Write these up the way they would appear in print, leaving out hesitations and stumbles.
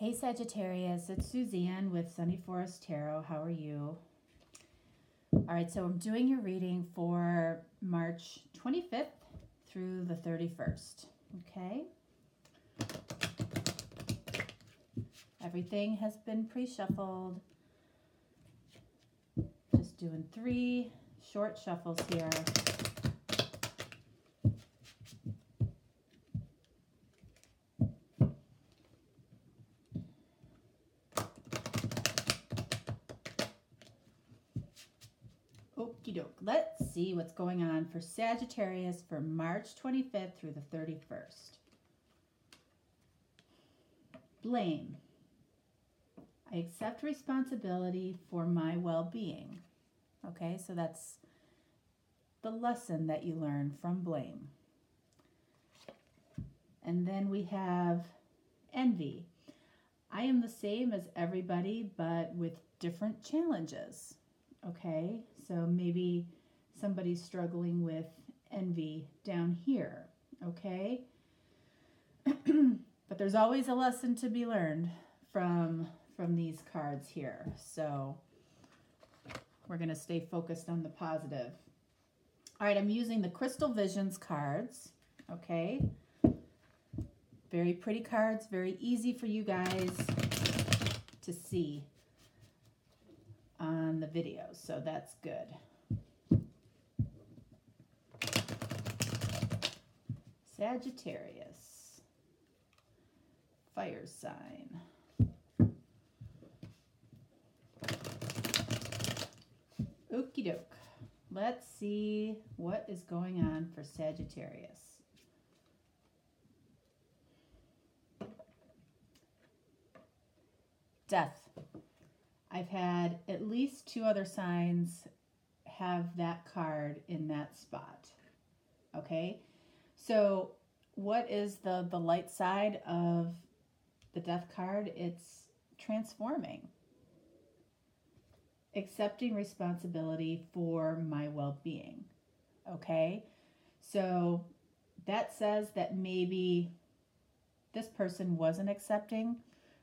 Hey Sagittarius, it's Suzanne with Sunny Forest Tarot. How are you? All right, so I'm doing your reading for March 25th through the 31st, okay? Everything has been pre-shuffled. Just doing 3 short shuffles here. Okie doke. Let's see what's going on for Sagittarius for March 25th through the 31st. Blame. I accept responsibility for my well-being. Okay, so that's the lesson that you learn from blame. And then we have envy. I am the same as everybody, but with different challenges. Okay, so maybe somebody's struggling with envy down here. Okay, but there's always a lesson to be learned from these cards here. So we're going to stay focused on the positive. All right, I'm using the Crystal Visions cards. Okay, very pretty cards, very easy for you guys to see on the videos, so that's good. Sagittarius, fire sign. Okie doke. Let's see what is going on for Sagittarius. Death. I've had at least 2 other signs have that card in that spot. Okay, so what is the light side of the death card? It's transforming. Accepting responsibility for my well-being. Okay, so that says that maybe this person wasn't accepting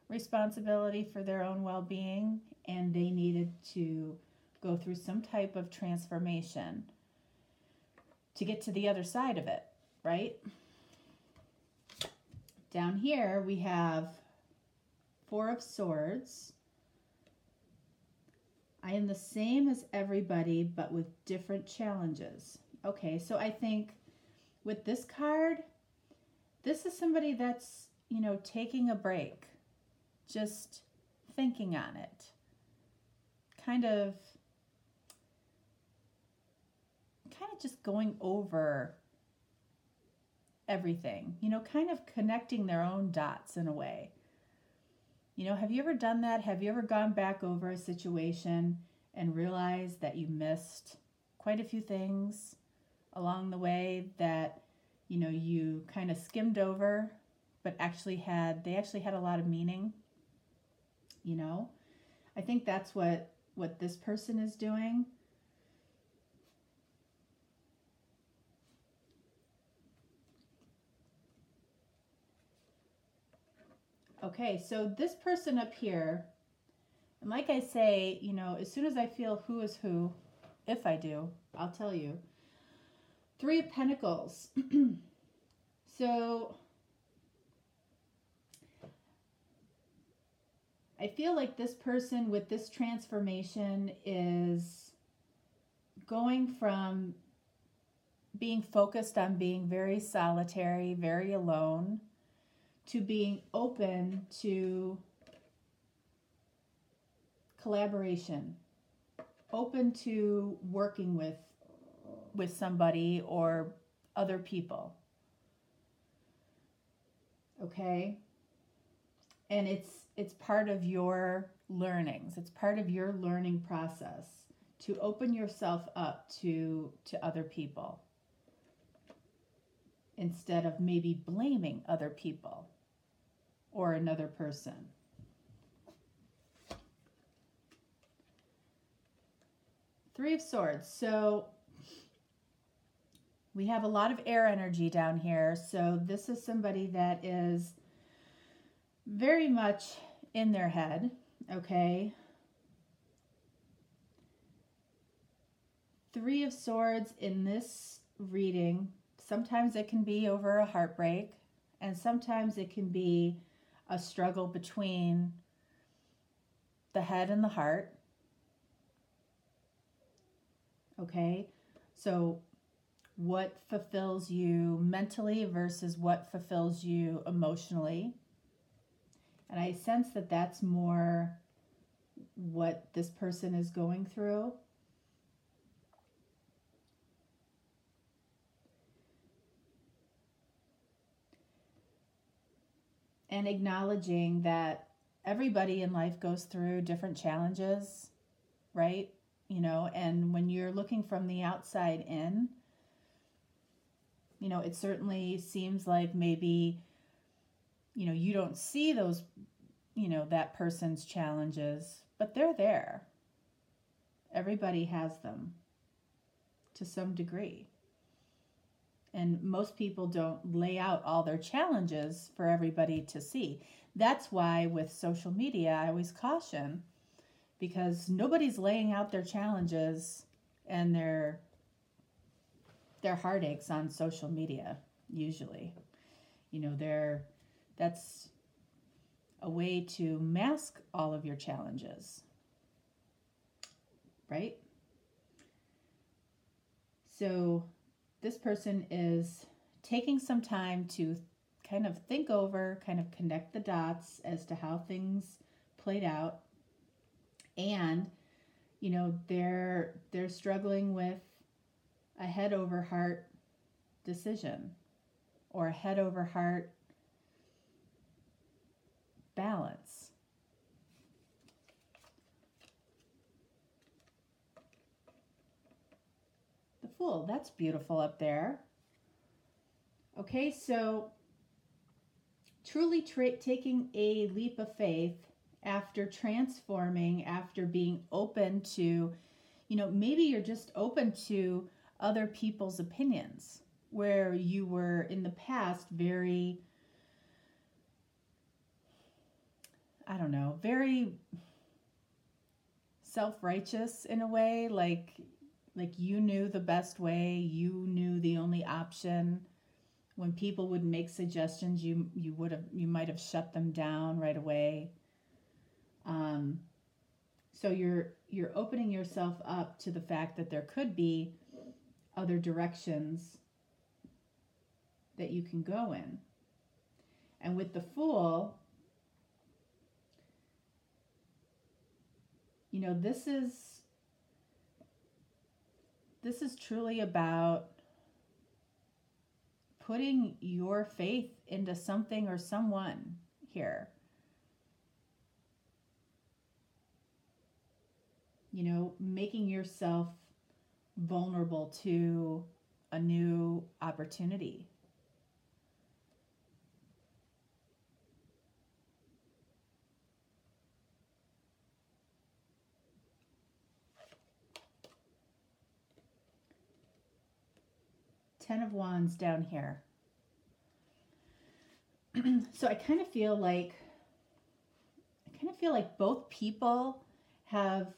responsibility for their own well-being, and they needed to go through some type of transformation to get to the other side of it, right? Down here we have 4 of Swords. I am the same as everybody, but with different challenges. Okay, so I think with this card, this is somebody that's, you know, taking a break, just thinking on it, kind of just going over everything, you know, kind of connecting their own dots in a way. You know, have you ever done that? Have you ever gone back over a situation and realized that you missed quite a few things along the way that, you know, you kind of skimmed over, but they actually had a lot of meaning? You know, I think that's what this person is doing. Okay, so this person up here, and like I say, you know, as soon as I feel who is who, if I do, I'll tell you. 3 of Pentacles. So I feel like this person with this transformation is going from being focused on being very solitary, very alone, to being open to collaboration, open to working with somebody or other people. Okay? And it's part of your learnings. It's part of your learning process to open yourself up to other people instead of maybe blaming other people or another person. Three of Swords. So we have a lot of air energy down here. So this is somebody that is very much in their head, okay? Three of Swords in this reading, sometimes it can be over a heartbreak, and sometimes it can be a struggle between the head and the heart. Okay? So what fulfills you mentally versus what fulfills you emotionally. And I sense that that's more what this person is going through. And acknowledging that everybody in life goes through different challenges, right? You know, and when you're looking from the outside in, you know, it certainly seems like maybe, you know, you don't see those, you know, that person's challenges, but they're there. Everybody has them to some degree. And most people don't lay out all their challenges for everybody to see. That's why with social media, I always caution, because nobody's laying out their challenges and their heartaches on social media, usually. You know, that's a way to mask all of your challenges, right? So this person is taking some time to kind of think over, kind of connect the dots as to how things played out. And, you know, they're struggling with a head over heart decision or a head over heart balance. The Fool, that's beautiful up there. Okay, so truly taking a leap of faith after transforming, after being open to, you know, maybe you're just open to other people's opinions, where you were in the past very, I don't know, very self-righteous in a way, like you knew the best way, you knew the only option. When people would make suggestions, you might have shut them down right away. So you're opening yourself up to the fact that there could be other directions that you can go in. And with the Fool, you know, this is truly about putting your faith into something or someone here. You know, making yourself vulnerable to a new opportunity. Ten of Wands down here. So I kind of feel like both people have,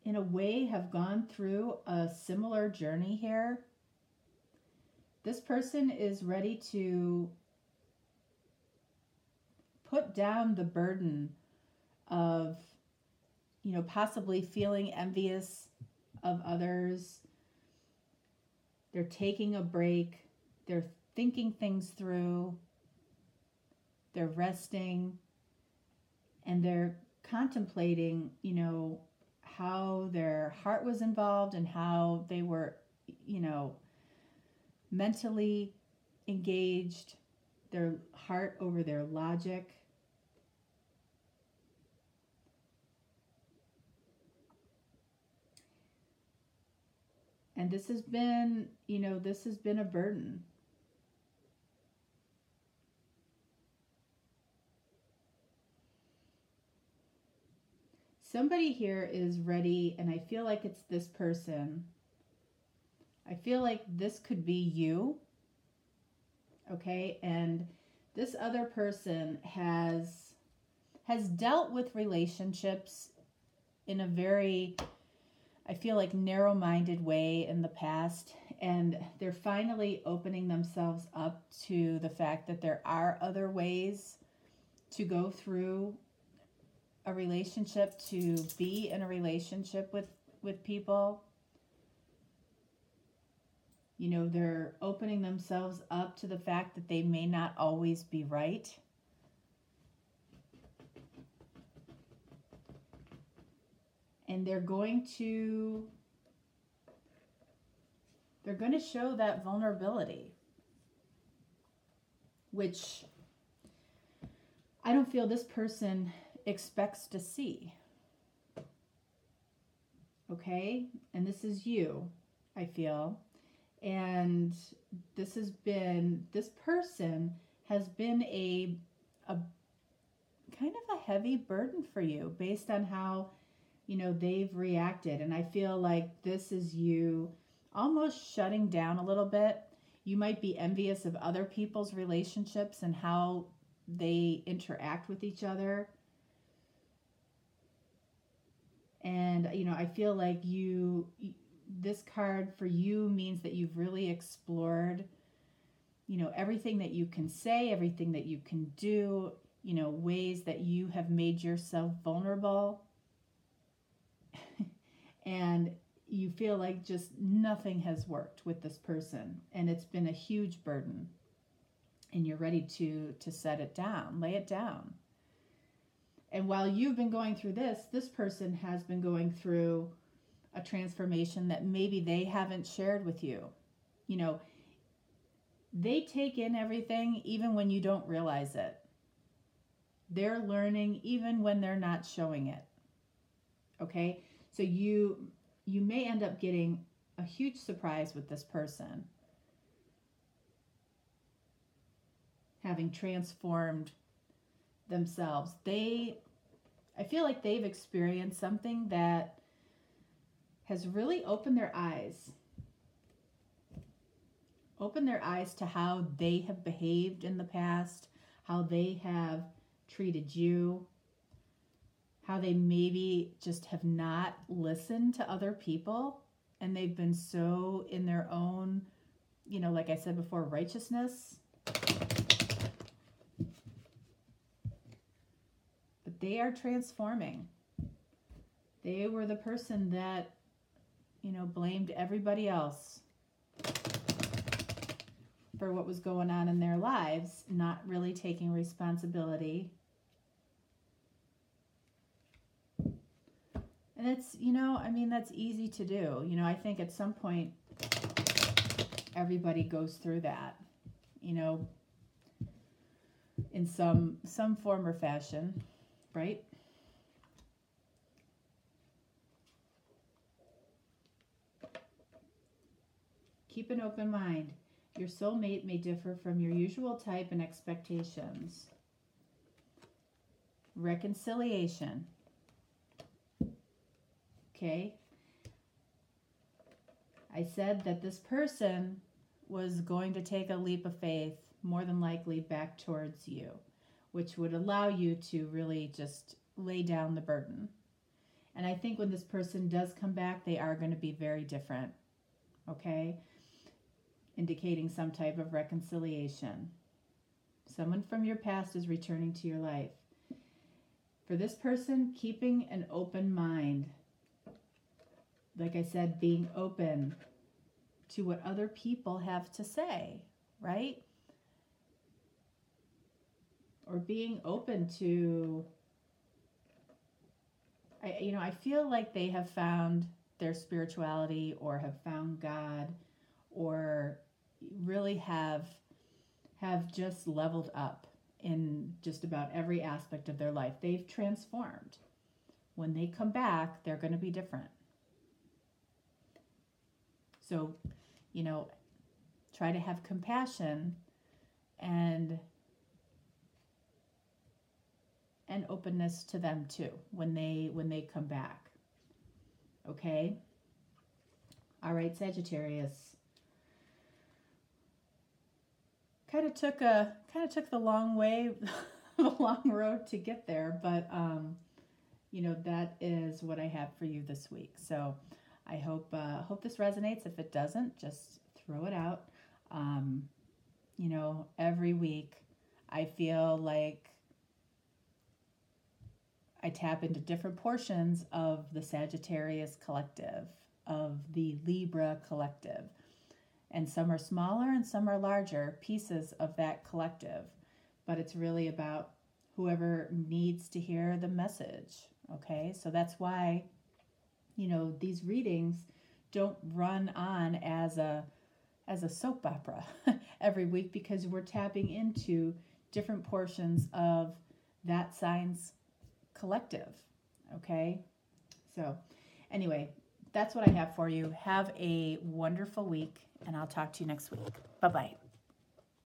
in a way, have gone through a similar journey here. This person is ready to put down the burden of, you know, possibly feeling envious of others. They're taking a break. They're thinking things through. They're resting. And they're contemplating, you know, how their heart was involved and how they were, you know, mentally engaged, their heart over their logic. And this has been, you know, this has been a burden. Somebody here is ready, and I feel like it's this person. I feel like this could be you, okay? And this other person has has dealt with relationships in a very, I feel like, narrow-minded way in the past, and they're finally opening themselves up to the fact that there are other ways to go through a relationship, to be in a relationship with people. You know, they're opening themselves up to the fact that they may not always be right. And they're going to show that vulnerability, which I don't feel this person expects to see. Okay? And this is you, I feel. And this person has been a kind of a heavy burden for you based on how, you know, they've reacted. And I feel like this is you almost shutting down a little bit. You might be envious of other people's relationships and how they interact with each other. And, you know, I feel like this card for you means that you've really explored, you know, everything that you can say, everything that you can do, you know, ways that you have made yourself vulnerable. And you feel like just nothing has worked with this person, and it's been a huge burden, and you're ready to set it down, lay it down. And while you've been going through this person has been going through a transformation that maybe they haven't shared with you. You know, they take in everything even when you don't realize it. They're learning even when they're not showing it. Okay? So you may end up getting a huge surprise with this person, having transformed themselves. I feel like they've experienced something that has really opened their eyes to how they have behaved in the past, how they have treated you, how they maybe just have not listened to other people, and they've been so in their own, you know, like I said before, righteousness. But they are transforming. They were the person that, you know, blamed everybody else for what was going on in their lives, not really taking responsibility. And it's, you know, I mean, that's easy to do. You know, I think at some point everybody goes through that, you know, in some form or fashion, right? Keep an open mind. Your soulmate may differ from your usual type and expectations. Reconciliation. Okay? I said that this person was going to take a leap of faith, more than likely back towards you, which would allow you to really just lay down the burden. And I think when this person does come back, they are going to be very different. Okay? Indicating some type of reconciliation. Someone from your past is returning to your life. For this person, keeping an open mind. Like I said, being open to what other people have to say, right? Or being open to, I feel like they have found their spirituality or have found God, or really have just leveled up in just about every aspect of their life. They've transformed. When they come back, they're going to be different. So, you know, try to have compassion and openness to them too when they come back. Okay? All right, Sagittarius. Kind of took the long way of a long road to get there, but that is what I have for you this week. So I hope this resonates. If it doesn't, just throw it out. Every week I feel like I tap into different portions of the Sagittarius collective, of the Libra collective. And some are smaller and some are larger pieces of that collective. But it's really about whoever needs to hear the message. Okay, so that's why, these readings don't run on as a soap opera every week, because we're tapping into different portions of that sign's collective. Okay, so anyway, that's what I have for you. Have a wonderful week, and I'll talk to you next week. Bye-bye.